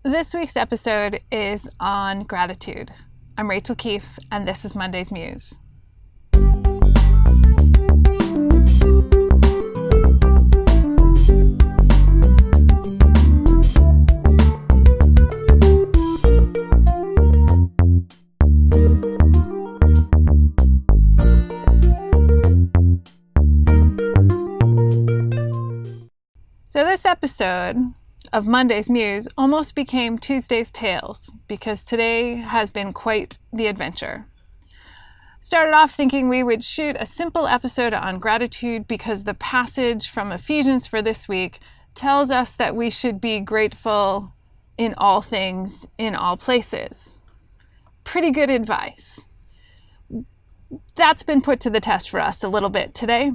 This week's episode is on gratitude. I'm Rachael Keefe, and this is Monday's Muse. So this episode of Monday's Muse almost became Tuesday's Tales because today has been quite the adventure. Started off thinking we would shoot a simple episode on gratitude because the passage from Ephesians for this week tells us that we should be grateful in all things, in all places. Pretty good advice. That's been put to the test for us a little bit today.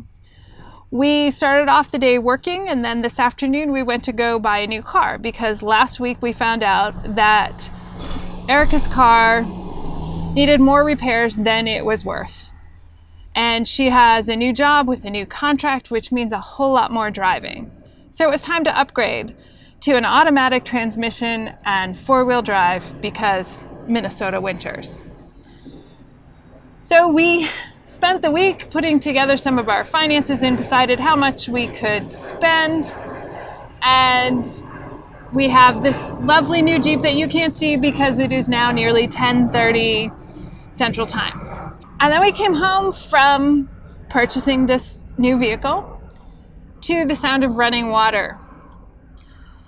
We started off the day working, and then this afternoon we went to go buy a new car because last week we found out that Erica's car needed more repairs than it was worth. And she has a new job with a new contract, which means a whole lot more driving. So it was time to upgrade to an automatic transmission and four-wheel drive because Minnesota winters. So we spent the week putting together some of our finances and decided how much we could spend. And we have this lovely new Jeep that you can't see because it is now nearly 10:30 Central Time. And then we came home from purchasing this new vehicle to the sound of running water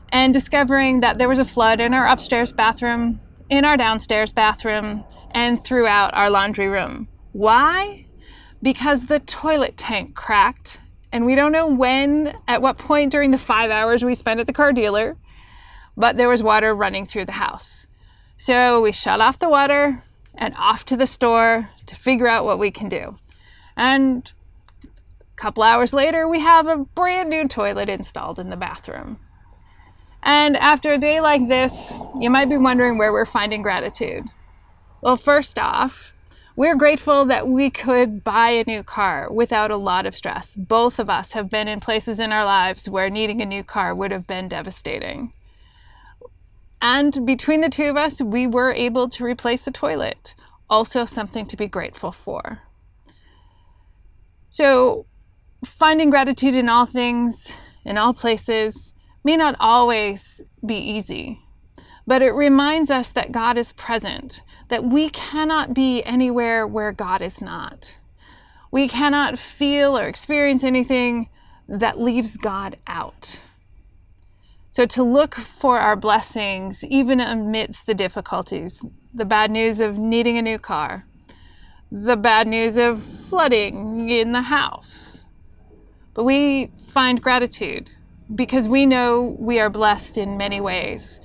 and discovering that there was a flood in our upstairs bathroom, in our downstairs bathroom, and throughout our laundry room. Why? Because the toilet tank cracked, and we don't know at what point during the 5 hours we spent at the car dealer, but there was water running through the house. So we shut off the water and off to the store to figure out what we can do. And a couple hours later, we have a brand new toilet installed in the bathroom. And after a day like this, you might be wondering where we're finding gratitude. Well, first off, we're grateful that we could buy a new car without a lot of stress. Both of us have been in places in our lives where needing a new car would have been devastating. And between the two of us, we were able to replace a toilet. Also something to be grateful for. So finding gratitude in all things, in all places, may not always be easy. But it reminds us that God is present, that we cannot be anywhere where God is not. We cannot feel or experience anything that leaves God out. So to look for our blessings, even amidst the difficulties, the bad news of needing a new car, the bad news of flooding in the house. But we find gratitude because we know we are blessed in many ways.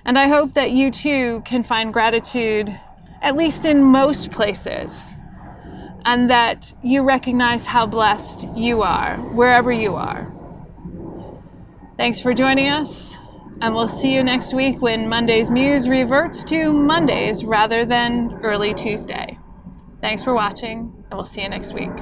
And I hope that you too can find gratitude, at least in most places, and that you recognize how blessed you are, wherever you are. Thanks for joining us, and we'll see you next week when Monday's Muse reverts to Mondays rather than early Tuesday. Thanks for watching, and we'll see you next week.